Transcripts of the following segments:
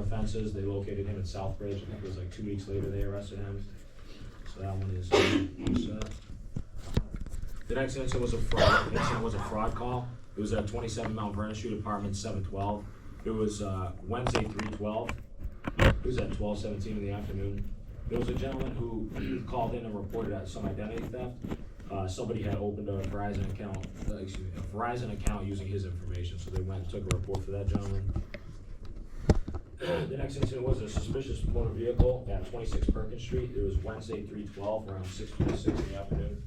offenses. They located him at Southbridge. I think it was like 2 weeks later they arrested him. So that one is the next incident was a fraud call. It was at 27 Mount Vernon Street, apartment 712. It was Wednesday 3/12. It was at 12:17 in the afternoon. There was a gentleman who called in and reported some identity theft. Somebody had opened a Verizon account using his information, so they went and took a report for that gentleman. The next incident was a suspicious motor vehicle at 26 Perkins Street. It was Wednesday 3/12 around 6:26 in the afternoon.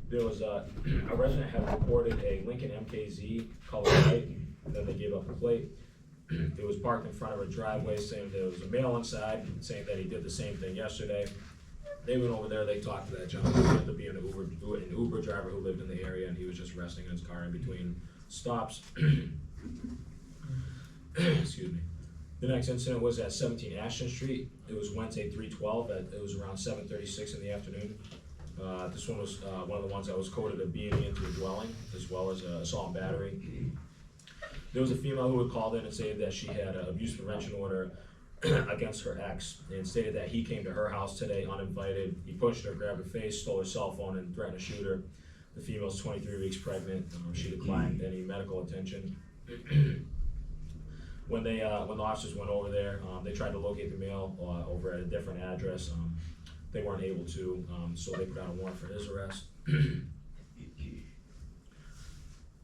There was a resident had reported a Lincoln MKZ color white, and then they gave up the plate. It was parked in front of a driveway, saying there was a male inside, saying that he did the same thing yesterday. They went over there, they talked to that gentleman. He ended up being an Uber driver who lived in the area, and he was just resting in his car in between stops. Excuse me. The next incident was at 17 Ashton Street. It was Wednesday 3/12. It was around 7:36 in the afternoon. This one was one of the ones that was coded a B&E into a dwelling, as well as assault and battery. There was a female who had called in and stated that she had an abuse prevention order against her ex, and stated that he came to her house today uninvited. He pushed her, grabbed her face, stole her cell phone, and threatened to shoot her. The female's 23 weeks pregnant. She declined any medical attention. When the officers went over there, they tried to locate the male over at a different address. They weren't able to, so they put out a warrant for his arrest.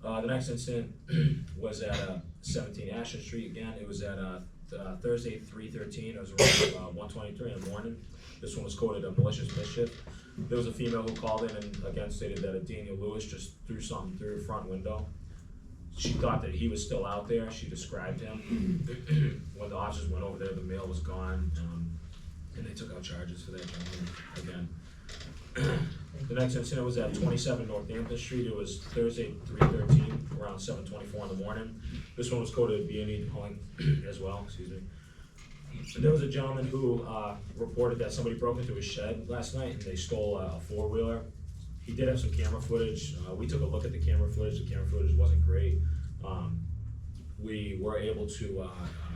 The next incident was at 17 Ashton Street again. It was at Thursday 3/13. It was around 1:23 in the morning. This one was coded a malicious mischief. There was a female who called in and again stated that a Daniel Lewis just threw something through her front window. She thought that he was still out there. She described him. When the officers went over there, the male was gone, and they took out charges for that gentleman again. The next incident was at 27 Northampton Street. It was Thursday 3/13, around 7:24 in the morning. This one was coded B&E dwelling as well, excuse me. And there was a gentleman who reported that somebody broke into his shed last night and they stole a four-wheeler. He did have some camera footage. We took a look at the camera footage. The camera footage wasn't great. We were able to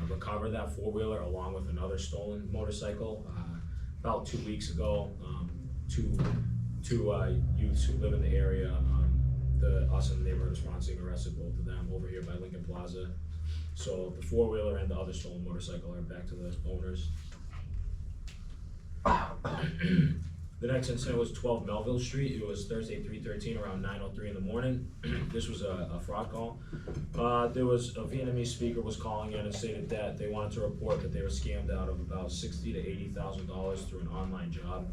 recover that four-wheeler along with another stolen motorcycle. About 2 weeks ago, two youths who live in the area, us and the neighborhood response team arrested both of them over here by Lincoln Plaza. So the four-wheeler and the other stolen motorcycle are back to the owners. The next incident was 12 Melville Street. It was Thursday 3/13 around 9:03 in the morning. This was a fraud call. There was a Vietnamese speaker was calling in and stated that they wanted to report that they were scammed out of about $60,000 to $80,000 through an online job.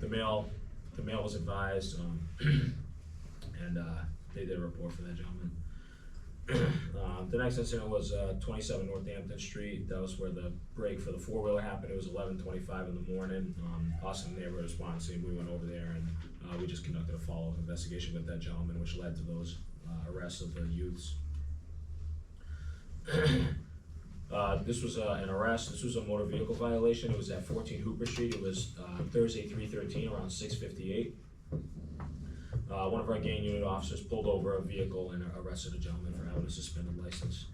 The mail was advised, and they did a report for that gentleman. The next incident was 27 Northampton Street. That was where the break for the four-wheeler happened. It was 11:25 in the morning. Us and the neighborhood response team, we went over there and we just conducted a follow-up investigation with that gentleman, which led to those arrests of the youths. This was an arrest. This was a motor vehicle violation. It was at 14 Hooper Street. It was Thursday 3/13 around 6:58. One of our gang unit officers pulled over a vehicle and arrested a gentleman for having a suspended license.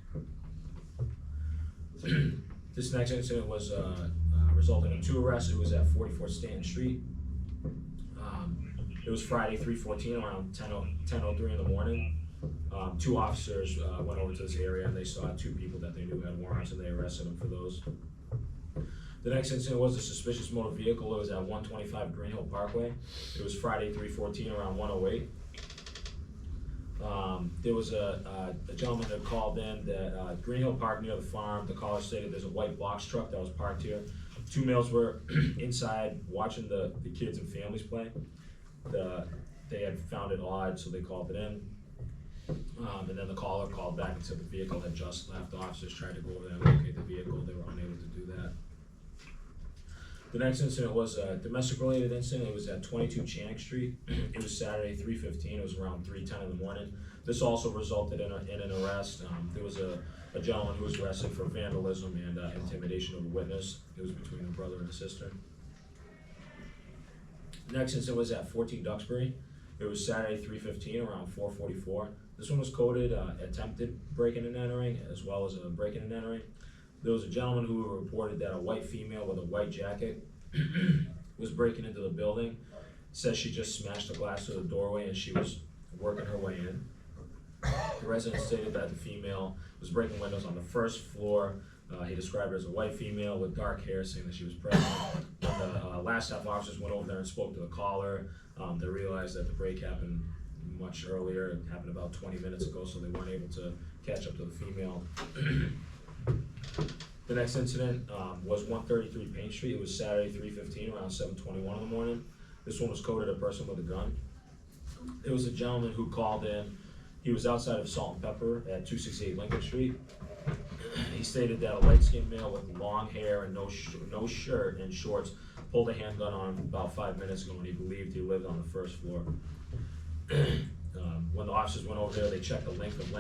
This next incident was resulted in 2 arrests. It was at 44 Stanton Street. It was Friday 3/14 around 10:03 in the morning. 2 officers went over to this area and they saw 2 people that they knew had warrants and they arrested them for those. The next incident was a suspicious motor vehicle. It was at 125 Greenhill Parkway. It was Friday 3/14 around 1:08. There was a gentleman that called in that Greenhill Park near the farm. The caller stated there's a white box truck that was parked here. 2 males were inside watching the kids and families play. They had found it odd, so they called it in. And then the caller called back and said the vehicle had just left. The officers tried to go over there and locate the vehicle. They were unable to do that. The next incident was a domestic-related incident. It was at 22 Channing Street. It was Saturday 3/15. It was around 3:10 in the morning. This also resulted in an arrest. There was a gentleman who was arrested for vandalism and intimidation of a witness. It was between a brother and a sister. The next incident was at 14 Duxbury. It was Saturday 3/15 around 4:44. This one was coded attempted breaking and entering as well as a breaking and entering. There was a gentleman who reported that a white female with a white jacket was breaking into the building. Says she just smashed the glass through the doorway and she was working her way in. The resident stated that the female was breaking windows on the first floor. He described her as a white female with dark hair, saying that she was pregnant. When the last staff officers went over there and spoke to the caller, they realized that the break happened much earlier. It happened about 20 minutes ago, so they weren't able to catch up to the female. The next incident was 133 Payne Street. It was Saturday, 3:15, around 7:21 in the morning. This one was coded a person with a gun. It was a gentleman who called in. He was outside of Salt and Pepper at 268 Lincoln Street. He stated that a light-skinned male with long hair and no shirt and shorts pulled a handgun on him about 5 minutes ago, and he believed he lived on the first floor. When the officers went over there, they checked the length of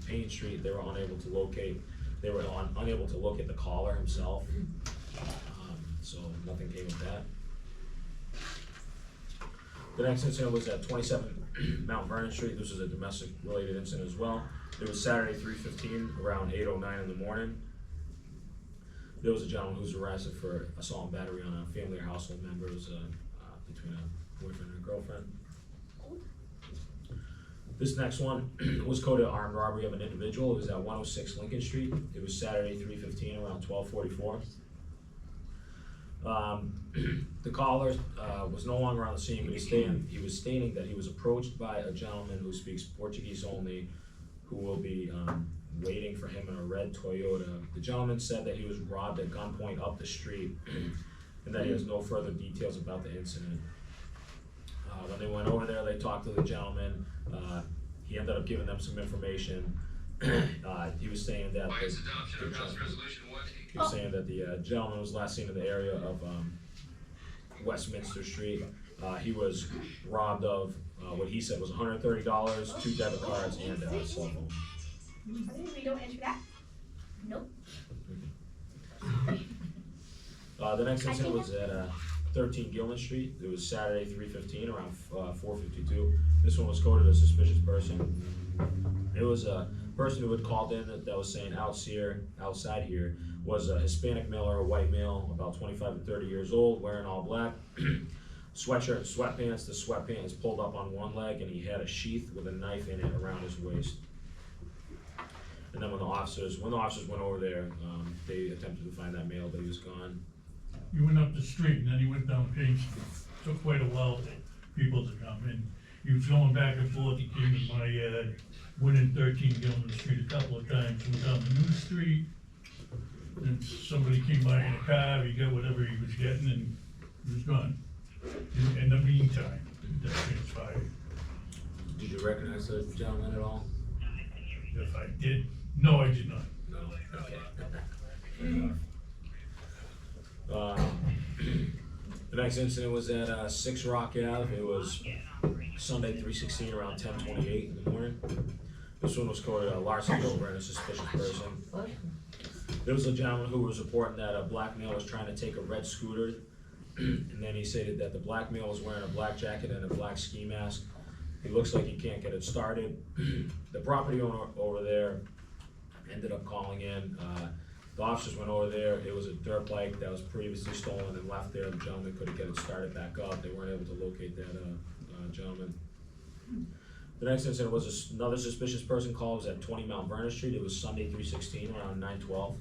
Payne Street. They were unable to locate the caller himself. So nothing came of that. The next incident was at 27 Mount Vernon Street. This was a domestic related incident as well. It was Saturday, 3:15, around 8:09 in the morning. There was a gentleman who was arrested for assault and battery on a family or household member. It was between a boyfriend and a girlfriend. This next one was coded armed robbery of an individual. It was at 106 Lincoln Street. It was Saturday, 3:15, around 12:44. The caller was no longer on the scene, but he was stating that he was approached by a gentleman who speaks Portuguese only, who will be waiting for him in a red Toyota. The gentleman said that he was robbed at gunpoint up the street, and that he has no further details about the incident. When they went over there, they talked to the gentleman. He ended up giving them some information. He was saying that the gentleman was last seen in the area of Westminster Street. He was robbed of what he said was $130, 2 debit cards, and a cell phone. We don't answer that? Nope. The next incident was at 13 Gilman Street. It was Saturday, 3:15, around 4:52. This one was coded a suspicious person. It was a person who had called in that was saying outside here was a Hispanic male or a white male, about 25 to 30 years old, wearing all black, sweatshirt and sweatpants. The sweatpants pulled up on one leg, and he had a sheath with a knife in it around his waist. And then when the officers went over there, they attempted to find that male, but he was gone. He went up the street and then he went down Payne Street. Took quite a while for people to come in. He was going back and forth. He came in my yard, went in 13 Gilman Street a couple of times, went down the New Street. And somebody came by in a car, he got whatever he was getting and he was gone. In the meantime, that transpired. Did you recognize the gentleman at all? If I did, no, I did not. No. Okay. The next incident was at 6 Rock Ave. It was Sunday, 3:16, around 10:28 in the morning. This one was called a larceny over and a suspicious person. There was a gentleman who was reporting that a black male was trying to take a red scooter, and then he stated that the black male was wearing a black jacket and a black ski mask. He looks like he can't get it started. The property owner over there ended up calling in. The officers went over there. It was a dirt bike that was previously stolen and left there. The gentleman couldn't get it started back up. They weren't able to locate that gentleman. The next incident was another suspicious person call. It was at 20 Mount Vernon Street. It was Sunday, 3:16, around 9:12.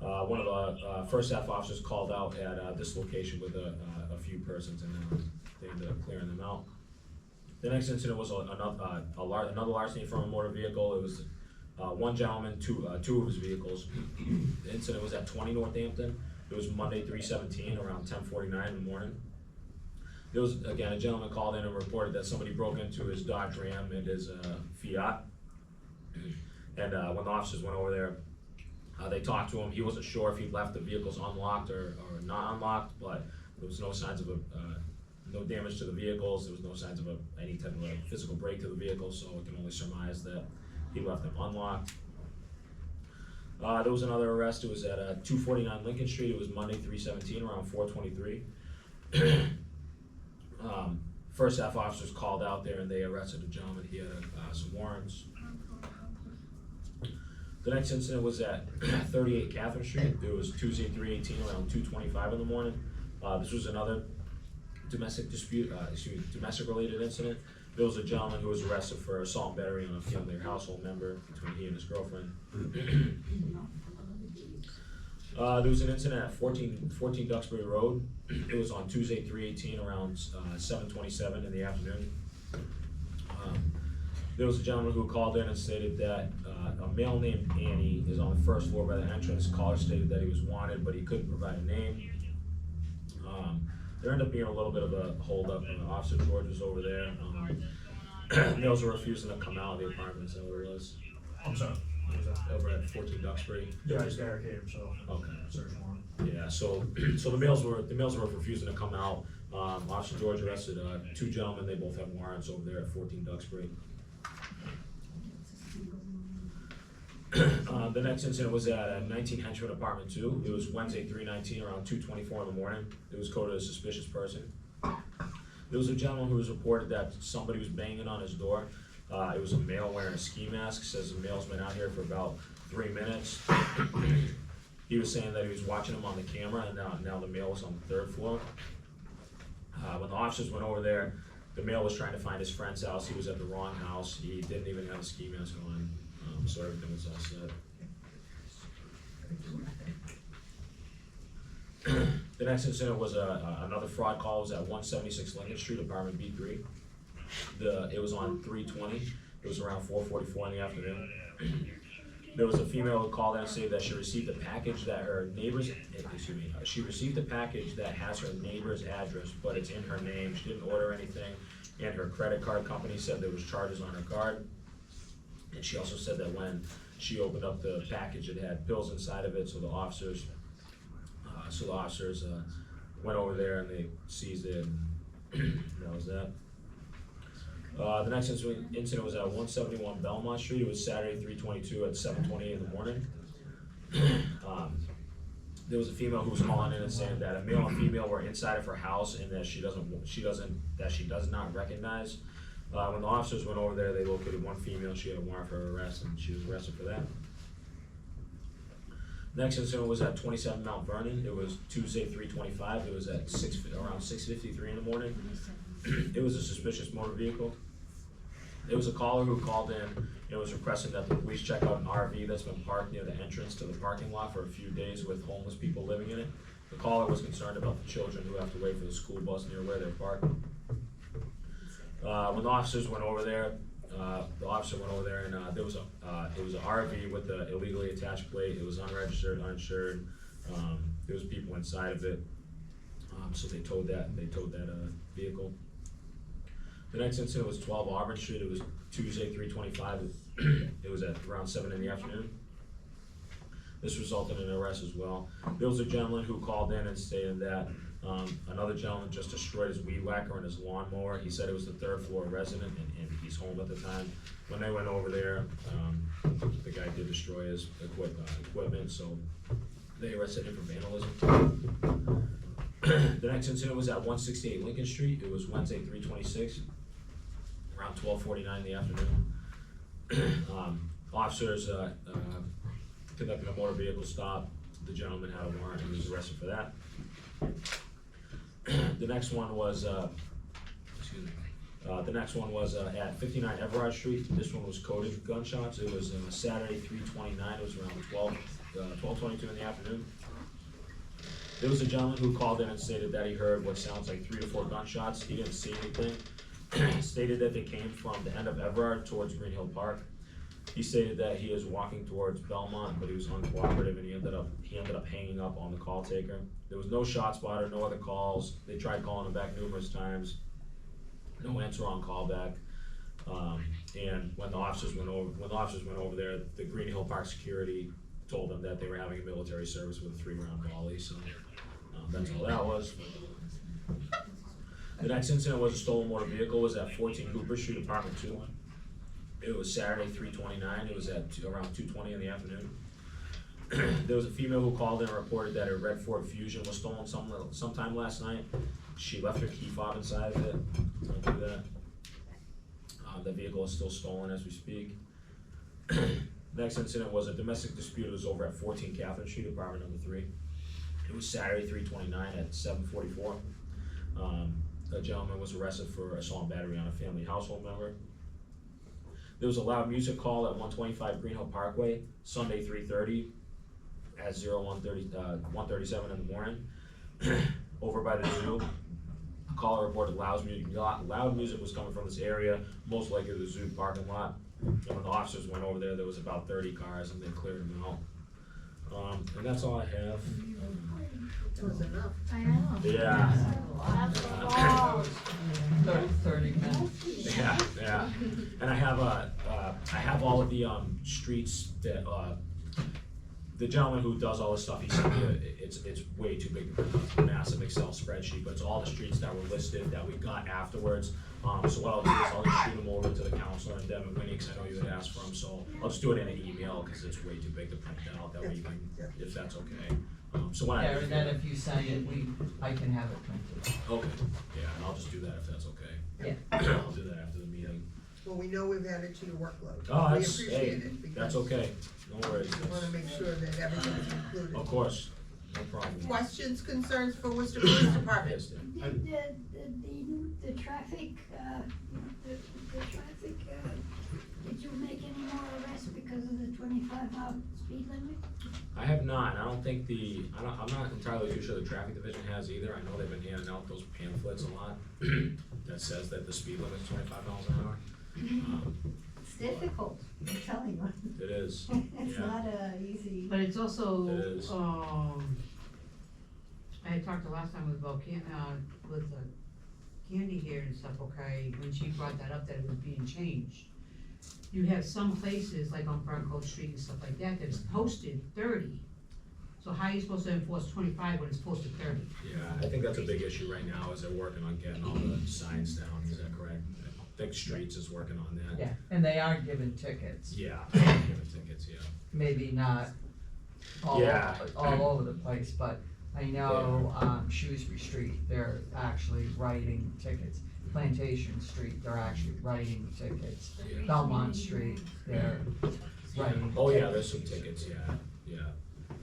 One of the first staff officers called out at this location with a few persons, and they ended up clearing them out. The next incident was another larceny from a motor vehicle. It was one gentleman, two of his vehicles. The incident was at 20 Northampton. It was Monday, 3:17, around 10:49 in the morning. There was, again, a gentleman called in and reported that somebody broke into his Dodge Ram and his Fiat. And when the officers went over there, they talked to him. He wasn't sure if he left the vehicles unlocked or not unlocked, but there was no signs of no damage to the vehicles. There was no signs of any type of a physical break to the vehicles, so we can only surmise that he left them unlocked. There was another arrest. It was at 249 Lincoln Street. It was Monday, 3:17, around 4:23. First half officers called out there and they arrested a gentleman, he had some warrants. The next incident was at 38 Catherine Street. It was Tuesday, 3/18, around 2:25 in the morning. This was another domestic dispute, domestic related incident. There was a gentleman who was arrested for assault and battery on a family or household member between he and his girlfriend. There was an incident at 14 Duxbury Road. It was on Tuesday, 3/18, around 7:27 in the afternoon. There was a gentleman who called in and stated that a male named Annie is on the first floor by the entrance. Caller stated that he was wanted, but he couldn't provide a name. There ended up being a little bit of a holdup. Officer George was over there. Males were refusing to come out of the apartment, is that what it was? I'm sorry, what was that? Over at 14 Duxbury. Yeah, I just barricaded him, so. Okay. Search warrant. Yeah, so the males were refusing to come out. Officer George arrested two gentlemen. They both have warrants over there at 14 Duxbury. The next incident was at 19 Henchman Apartment 2. It was Wednesday, 3/19, around 2:24 in the morning. It was coded as suspicious person. There was a gentleman who was reported that somebody was banging on his door. It was a male wearing a ski mask. Says the male's been out here for about 3 minutes. He was saying that he was watching him on the camera, and now the male was on the 3rd floor. When the officers went over there, the male was trying to find his friend's house. He was at the wrong house. He didn't even have a ski mask on, so everything was all set. The next incident was another fraud call. It was at 176 Lincoln Street, apartment B3. It was on 3/20. It was around 4:44 in the afternoon. There was a female who called in and said that she received a package that her neighbor's, she received a package that has her neighbor's address, but it's in her name. She didn't order anything, and her credit card company said there was charges on her card. And she also said that when she opened up the package, it had pills inside of it, so the officers went over there and they seized it, and that was that. The next incident was at 171 Belmont Street. It was Saturday, 3/22 at 7:28 in the morning. There was a female who was calling in and saying that a male and female were inside of her house and that she does not recognize. When the officers went over there, they located one female. She had a warrant for her arrest, and she was arrested for that. Next incident was at 27 Mount Vernon. It was Tuesday, 3/25. It was at around 6:53 in the morning. It was a suspicious motor vehicle. There was a caller who called in and was requesting that the police check out an RV that's been parked near the entrance to the parking lot for a few days with homeless people living in it. The caller was concerned about the children who have to wait for the school bus near where they're parked. When the officers went over there, and there was it was an RV with the illegally attached plate. It was unregistered, uninsured. There was people inside of it, so they towed that vehicle. The next incident was 12 Auburn Street. It was Tuesday, 3/25. It was at around 7 in the afternoon. This resulted in an arrest as well. There was a gentleman who called in and stated that another gentleman just destroyed his weed whacker and his lawnmower. He said it was the 3rd floor resident, and he's home at the time. When they went over there, the guy did destroy his equipment, so they arrested him for vandalism. The next incident was at 168 Lincoln Street. It was Wednesday, 3/26, around 12:49 in the afternoon. Officers conducted a motor vehicle stop. The gentleman had a warrant and was arrested for that. The next one was at 59 Everard Street. This one was coded gunshots. It was Saturday, 3/29. It was around 12:22 in the afternoon. There was a gentleman who called in and stated that he heard what sounds like 3 to 4 gunshots. He didn't see anything. Stated that they came from the end of Everard towards Greenhill Park. He stated that he is walking towards Belmont, but he was uncooperative, and he ended up hanging up on the call taker. There was no shot spotter, no other calls. They tried calling him back numerous times. No answer on call back. And when the officers went over there, the Greenhill Park security told them that they were having a military service with a 3-round volley. So that's all that was. The next incident was a stolen motor vehicle. It was at 14 Hooper Street, apartment 2. It was Saturday, 3/29. It was at around 2:20 in the afternoon. There was a female who called in and reported that her red Ford Fusion was stolen sometime last night. she left her key fob inside of it, don't do that. The vehicle is still stolen as we speak. Next incident was a domestic dispute. It was over at 14 Catherine Street, apartment number 3. It was Saturday, 3/29 at 7:44. A gentleman was arrested for assault and battery on a family household member. There was a loud music call at 125 Greenhill Parkway, Sunday 3:30 at 1:37 in the morning. Over by the zoo, a caller reported loud music was coming from this area, most likely the zoo parking lot. And when the officers went over there was about 30 cars and they cleared them out. And that's all I have. It was enough. I know. Yeah. That's a lot. 30 minutes. Yeah. And I have all of the streets that the gentleman who does all this stuff, he sent me it's way too big to put a massive Excel spreadsheet, but it's all the streets that were listed that we got afterwards. So what I'll do is I'll just shoot them over to the counselor and Devin Winnie, because I know you had asked for them, so I'll just do it in an email, because it's way too big to print that out, that way you can, if that's okay. So when Yeah, and then if you sign it, I can have it printed. Okay, yeah, and I'll just do that if that's okay. Yeah. I'll do that after the meeting. Well, we know we've added to your workload. Oh, We that's, appreciate hey, it because that's okay, no worries. we wanna make sure that everything's included. Of course, no problem. Questions, concerns for Worcester Police Department? Yes, Dan. The traffic, did you make any more arrests because of the 25-mile speed limit? I have not, I don't think I'm not entirely too sure the traffic division has either. I know they've been handing out those pamphlets a lot that says that the speed limit is 25 miles an hour. It's difficult, I'm telling you. It is, It's yeah. not easy. But it's also, It is. I had talked the last time about with the Candy here and stuff, okay, when she brought that up that it was being changed. You have some places, like on Bronco Street and stuff like that, that's posted 30. So how are you supposed to enforce 25 when it's posted 30? Yeah, I think that's a big issue right now, is they're working on getting all the signs down, is that correct? I think Streets is working on that. Yeah, and they are giving tickets, Yeah, giving tickets, yeah. maybe not Yeah. all over the place, but I know, Shrewsbury Street, they're actually writing tickets. Plantation Street, they're actually writing tickets. Yeah. Belmont Street, they're writing. Oh, yeah, there's some tickets, yeah.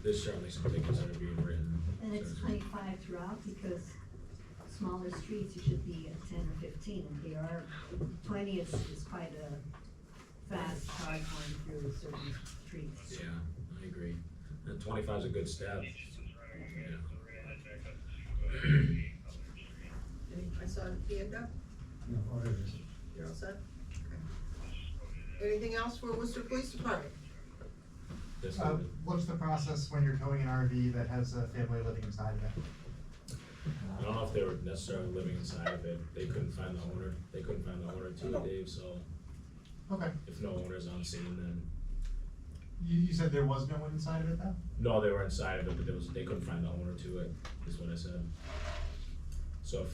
There's certainly some tickets that are being written. And it's 25 throughout because smaller streets, you should be at 10 or 15, and here are 20 is quite a fast car going through certain streets. Yeah, I agree. And 25 is a good step. Yeah. I saw the hand up. You're all set? Okay. Anything else for Worcester Police Department? Yes, What's the process when you're towing an RV that has a family living inside of it? I don't know if they were necessarily living inside of it. They couldn't find the owner. They couldn't find the owner too, Dave, so Okay, if no owner's on scene, then, you said there was no one inside of it though? no, they were inside of it, but they couldn't find the owner to it, is what I said. So if,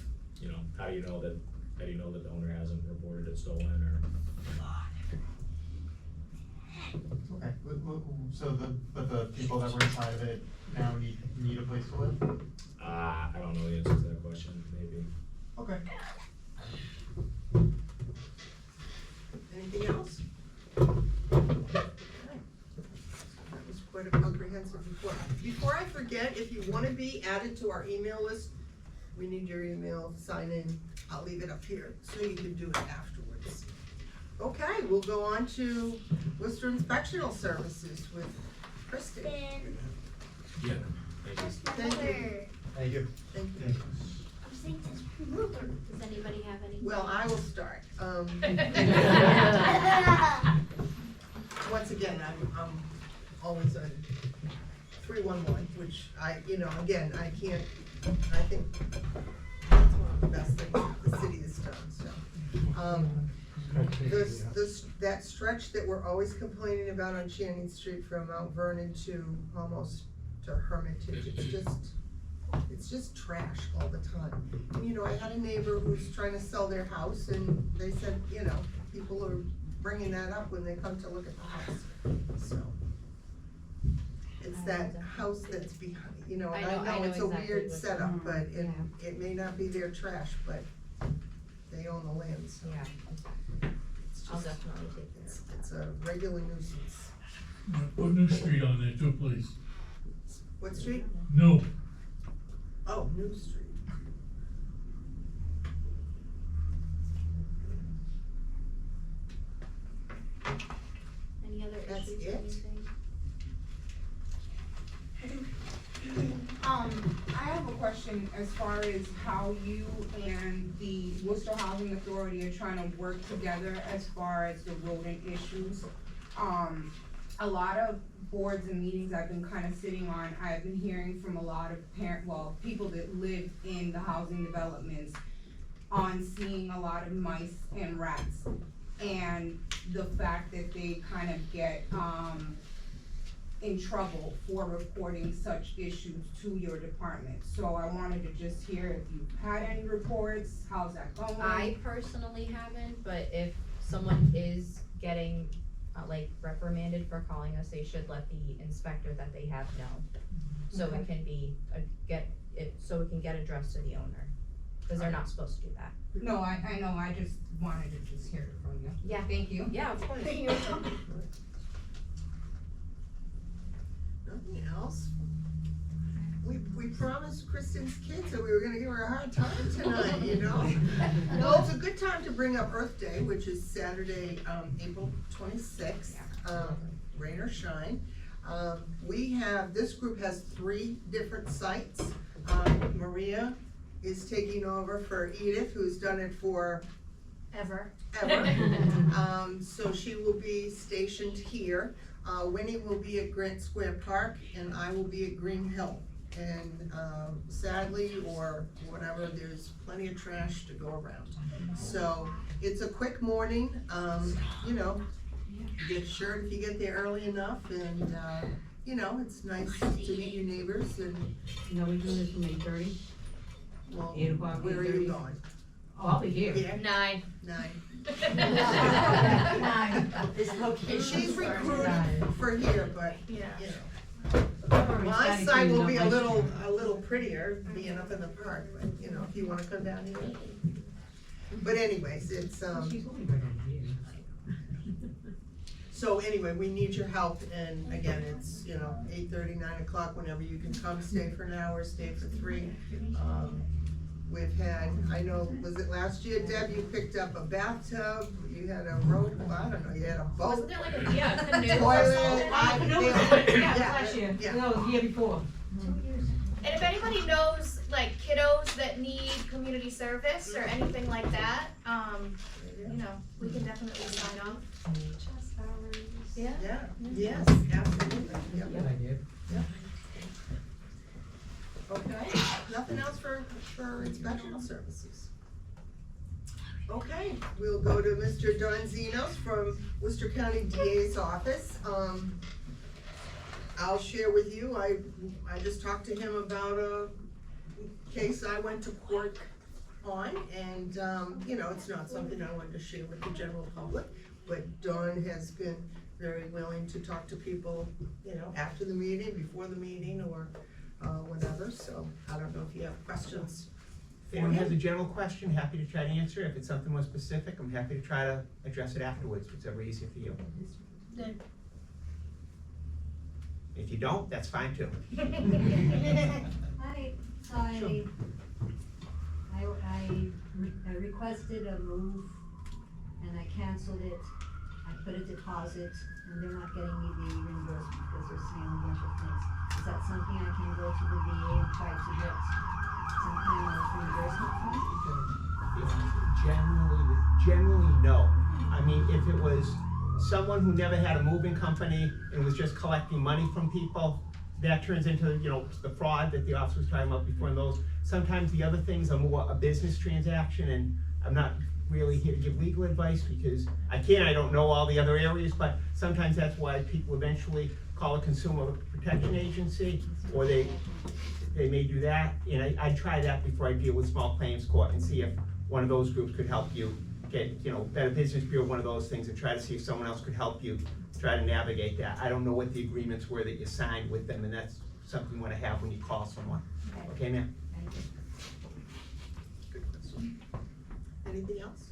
how do you know that the owner hasn't reported it stolen or? Okay, so but the people that were inside of it now need a place to live? I don't know the answer to that question, maybe. Okay. Anything else? That was quite a comprehensive report. Before I forget, if you wanna be added to our email list, we need your email, sign in. I'll leave it up here, so you can do it afterwards. Okay, we'll go on to Worcester Inspectional Services with Kristen. Then, Yeah, thank you. just my Thank you. mother. Thank you. Thank you. I'm saying this ruler. Does anybody have any? Well, I will start. Once again, I'm always on 311, which again, I think that's one of the best things the city has done, so. That stretch that we're always complaining about on Channing Street from Mount Vernon to almost to Hermitage, it's just trash all the time. And, I had a neighbor who's trying to sell their house and they said, people are bringing that up when they come to look at the house, so. It's that house that's behind, you know, I and know I know it's a exactly weird what- setup, but yeah. it may not be their trash, but they own the land, so Yeah, it's I'll just, definitely take care of that. it's a regular nuisance. Put New Street on there too, please. What street? No, Oh, New Street. Any other That's issues or it? anything? I have a question as far as how you and the Worcester Housing Authority are trying to work together as far as the rodent issues. A lot of boards and meetings I've been kind of sitting on, I've been hearing from a lot of people that live in the housing developments on seeing a lot of mice and rats. And the fact that they kind of get, in trouble for reporting such issues to your department. So I wanted to just hear if you've had any reports, how's that going? I personally haven't, but if someone is getting, like reprimanded for calling us, they should let the inspector that they have know. So Okay. it can be, so it can get addressed to the owner, cause they're not supposed to do that. No, I know, I just wanted to just hear it from you. Yeah. Thank you. Yeah, of course. Nothing else? We promised Kristen's kids that we were gonna give her a hard time tonight, you know? Well, it's a good time to bring up Earth Day, which is Saturday, April 26th, rain or shine. This group has 3 different sites. Maria is taking over for Edith, who's done it for Ever. So she will be stationed here. Winnie will be at Grant Square Park, and I will be at Greenhill. And sadly, or whatever, there's plenty of trash to go around. So it's a quick morning, you know, get a shirt if you get there early enough, and you know, it's nice to meet your neighbors, and No, we're doing this from 8:30. well, 8 o'clock, where are you 8:30? going? Oh, I'll be here. Here? 9. 9. This And location. she's recruited for here, but, you Yeah. know. I've already My started side will cleaning be up a my little prettier, being up in the park, but, you know, if you wanna come down here. But anyways, it's, street. She's only right over here. so anyway, we need your help, and again, it's, you know, 8:30, 9 o'clock, whenever you can come, stay for an hour, stay for 3. We've had, I know, was it last year, Deb, you picked up a bathtub, you had a rope, I don't know, you had a Wasn't boat, there like a, yeah, a canoe or toilet, something? Last year, yeah. no, it was the year before. And if anybody knows like kiddos that need community service or anything like that, you know, we can definitely sign up. Yeah. Yeah, yes, absolutely, yep. Good idea. Okay, nothing else for inspection services? Okay, we'll go to Mr. Don Zenos from Worcester County DA's office. I'll share with you, I just talked to him about a case I went to court on, and, you know, it's not something I wanted to share with the general public, but Don has been very willing to talk to people, you know, after the meeting, before the meeting, or whatever, so I don't know if you have questions If for anyone has a him. general question, happy to try to answer. If it's something more specific, I'm happy to try to address it afterwards, whichever easier for you. Good. If you don't, that's fine too. I requested a move and I canceled it. I put a deposit and they're not getting me the reimbursement because they're saying a bunch of things. Is that something I can go to the VA and try to get some kind of reimbursement from? Generally, no. I mean, if it was someone who never had a moving company and was just collecting money from people, that turns into, you know, the fraud that the officer was talking about before, and those. Sometimes the other things are more a business transaction, and I'm not really here to give legal advice because I don't know all the other areas, but sometimes that's why people eventually call a consumer protection agency, or they may do that, and I try that before I deal with small claims court and see if one of those groups could help you get, you know, Better Business Bureau, one of those things, and try to see if someone else could help you try to navigate that. I don't know what the agreements were that you signed with them, and that's something you wanna have when you call someone. Okay, ma'am? Good question. Anything else?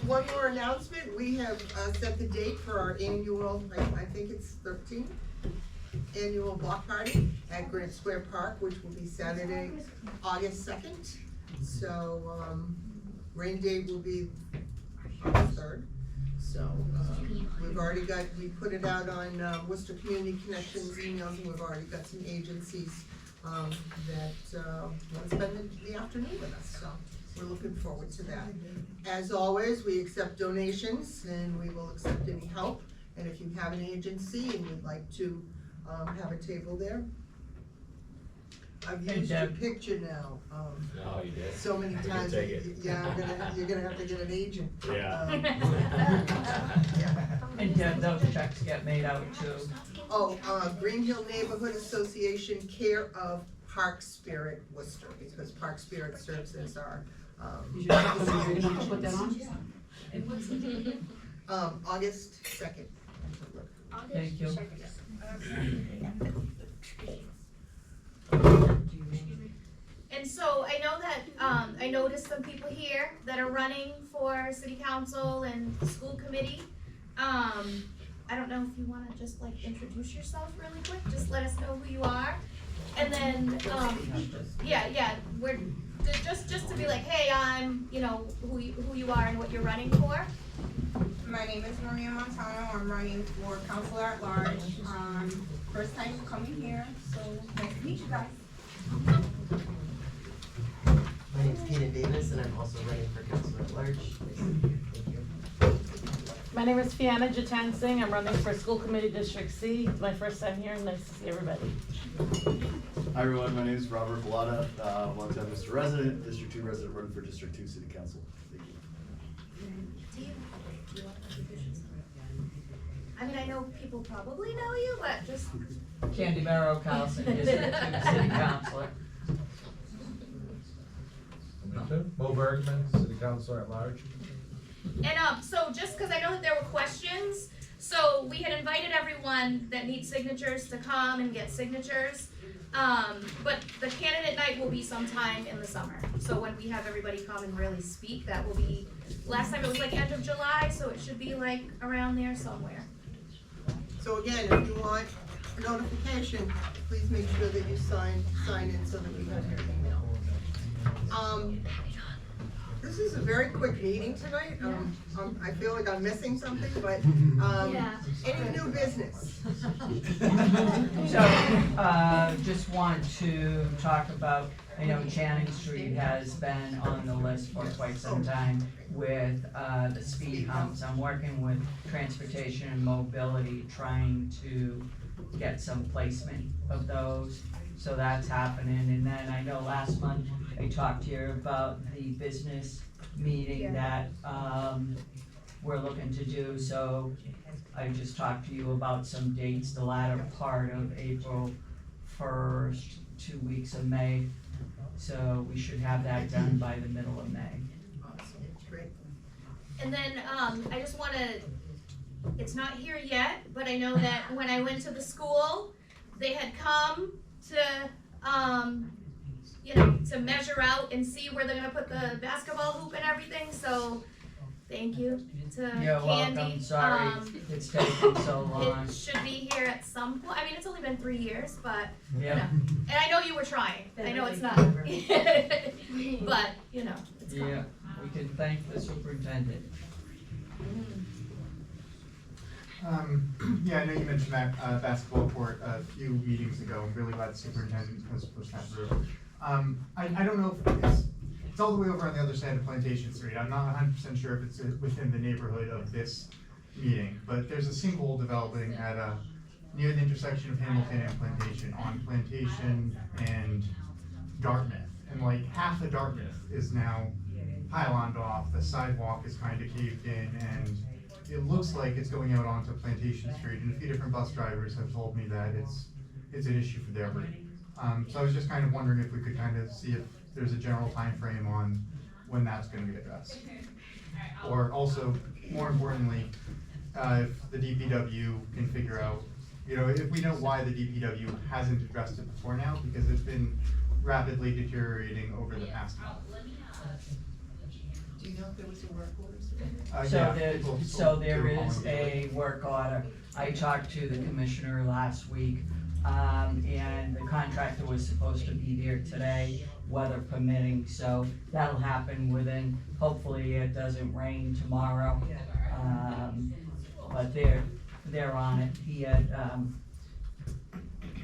One more announcement, we have set the date for our annual, I think it's 13th, annual block party at Grant Square Park, which will be Saturday, August 2nd. So, rain date will be August 3rd. So, we put it out on Worcester Community Connections emails, and we've already got some agencies that want to spend the afternoon with us, so we're looking forward to that. As always, we accept donations, and we will accept any help, and if you have an agency and you'd like to have a table there. I've used your picture now, No, you did. so many We can times, take it. yeah, you're gonna have to get an agent. Yeah. Yeah. And Deb, those checks get made out to, Oh, Greenhill Neighborhood Association, care of Park Spirit Worcester, because Park Spirit serves as our, You're gonna put that on? August 2nd. thank you. And so I know that, I noticed some people here that are running for city council and school committee. I don't know if you wanna just like introduce yourself really quick, just let us know who you are. And then, we're, just to be like, hey, I'm, you know, who you are and what you're running for. My name is Maria Montano. I'm running for councilor at large. First time coming here, so nice to meet you guys. My name is Kaden Davis, and I'm also running for councilor at large. Thank you. My name is Fiona Jatan Singh. I'm running for School Committee District C. It's my first time here. Nice to see everybody. Hi everyone, my name is Robert Bellata, longtime Mr. Resident, District 2 resident, running for District 2 City Council. Thank you. I mean, I know people probably know you, but just. Candy Barrow Carlson, District 2 City Councilor. Mo Bergman, City Councilor at large. And so just because I know that there were questions, so we had invited everyone that needs signatures to come and get signatures. But the candidate night will be sometime in the summer. So when we have everybody come and really speak, that will be, last time it was like end of July, so it should be like around there somewhere. So again, if you want notification, please make sure that you sign in so that we have your email. This is a very quick meeting tonight. I feel like I'm missing something, but, any new business? So, just want to talk about, I know Channing Street has been on the list for quite some time with, the speed humps. I'm working with Transportation and Mobility, trying to get some placement of those. So that's happening, and then I know last month I talked to you about the business meeting that, we're looking to do, so I just talked to you about some dates, the latter part of April 1st, 2 weeks of May. So we should have that done by the middle of May. Awesome, great. And then, I just wanna, it's not here yet, but I know that when I went to the school, they had come to, you know, to measure out and see where they're gonna put the basketball hoop and everything, so thank you to You're Candy. welcome, sorry it's taken so long. It should be here at some point, I mean, it's only been 3 years, but, you know, Yeah, and I know you were trying, I know it's not, but, you know, it's coming. yeah, we can thank the superintendent. Yeah, I know you mentioned that, basketball court a few meetings ago. I'm really glad the superintendent has pushed that through. I don't know if it's all the way over on the other side of Plantation Street. I'm not 100% sure if it's within the neighborhood of this meeting, but there's a sinkhole developing at, near the intersection of Hamilton and Plantation, on Plantation and Dartmouth. And like half of Dartmouth is now pyloned off, the sidewalk is kind of caved in, and it looks like it's going out onto Plantation Street, and a few different bus drivers have told me that it's an issue for their route. So I was just kind of wondering if we could kind of see if there's a general time frame on when that's gonna be addressed. Or also, more importantly, if the DPW can figure out, if we know why the DPW hasn't addressed it before now, because it's been rapidly deteriorating over the past month. Do you know if there was a work order? So there is a work order. I talked to the commissioner last week, and the contractor was supposed to be there today, weather permitting, so that'll happen within, hopefully it doesn't rain tomorrow. But they're on it. He had,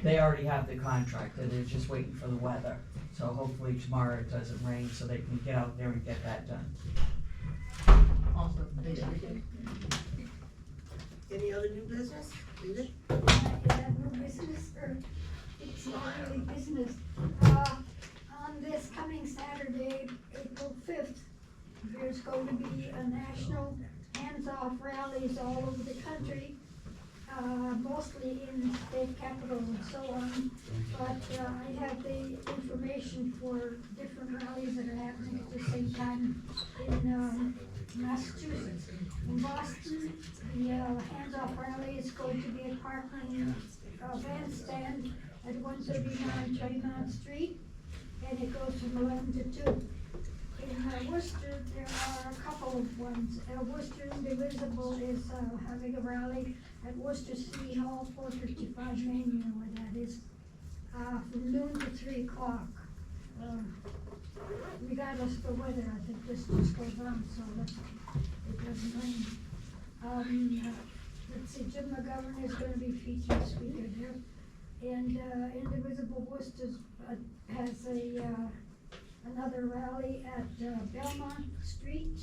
they already have the contractor, they're just waiting for the weather. So hopefully tomorrow it doesn't rain, so they can get out there and get that done. Awesome, thank you. Any other new business? Edith? I have no business, or it's not really business. On this coming Saturday, April 5th, there's going to be a national hands-off rallies all over the country, mostly in the state capital and so on. But I have the information for different rallies that are happening at the same time in Massachusetts. In Boston, the hands-off rally is going to be at Parkland Bandstand at 139 Tremont Street, and it goes from 11 to 2. In Worcester, there are a couple of ones. Worcester Indivisible is having a rally at Worcester City Hall, 455 Main, you know where that is, from noon to 3 o'clock. Regardless of the weather, I think this just goes on, so that it doesn't rain. Let's see, Jim McGovern is gonna be featured speaker there. And Indivisible Worcester has another rally at Belmont Street,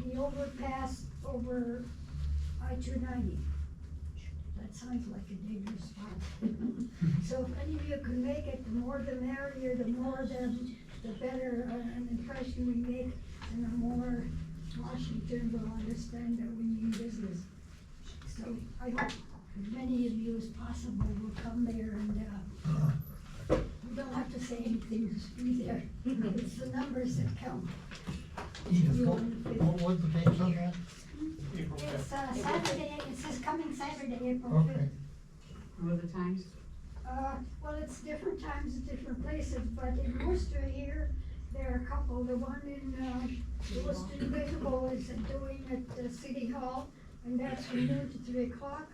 the overpass over I-290. That sounds like a dangerous spot. So if any of you can make it, the more the merrier, the more the better an impression we make, and the more Washington will understand that we mean business. So I hope as many of you as possible will come there, and you don't have to say anything, just be there. It's the numbers that count. What was the date on that? It's Saturday, it says coming Saturday, April 5th. What are the times? Well, it's different times at different places, but in Worcester here, there are a couple. The one in, Worcester Invisible is doing at City Hall, and that's from noon to 3 o'clock.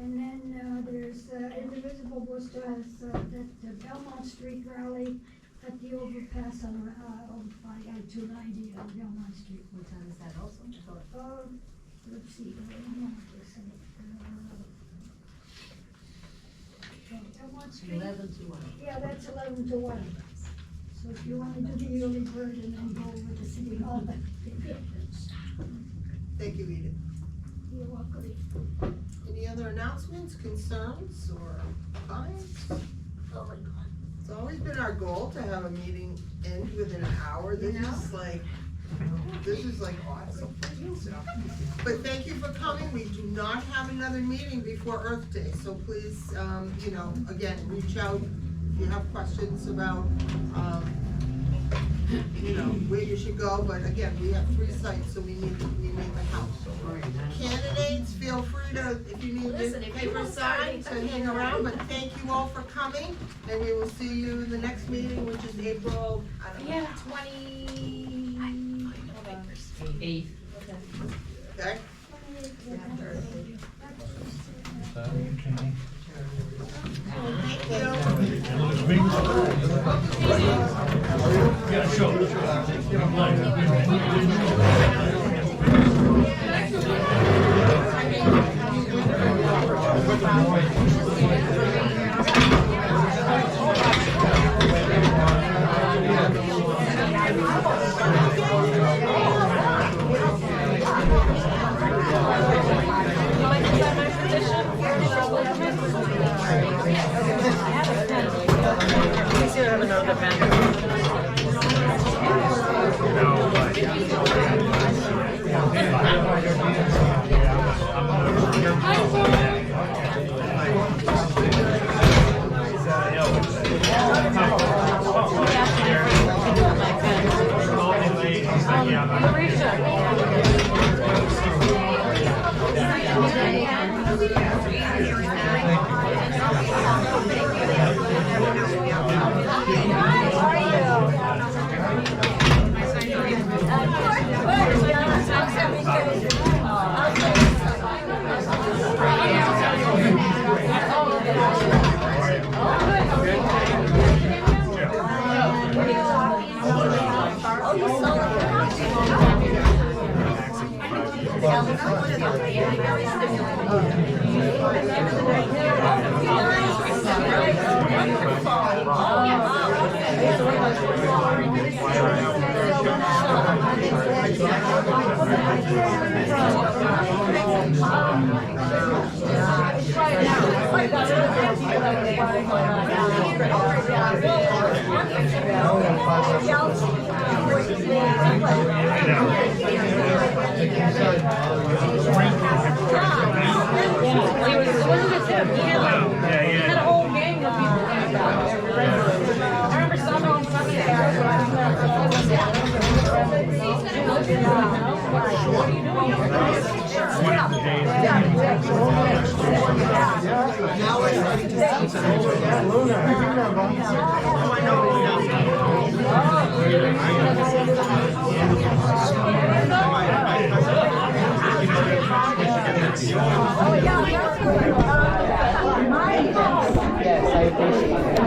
And then, there's, Indivisible Worcester has, that Belmont Street rally at the overpass on, over by I-290 on Belmont Street. What time is that also? Let's see, Belmont Street. 11 to 1. Yeah, that's 11 to 1. So if you wanna do the early bird and then go over to City Hall, that'd be good. Thank you, Edith. You're welcome. Any other announcements, concerns, or comments? Oh my God. It's always been our goal to have a meeting end within an hour. This is like awesome. So, but thank you for coming. We do not have another meeting before Earth Day, so please, again, reach out if you have questions about, where you should go. But again, we have 3 sites, so we need the house. Candidates, feel free to, if you need Listen, this if you paper want starting signed, to something, hang around. But thank you all for coming, and we will see you in the next meeting, which is April, I don't know. Yeah, 8. Okay? Yeah, sure. Oh, yeah.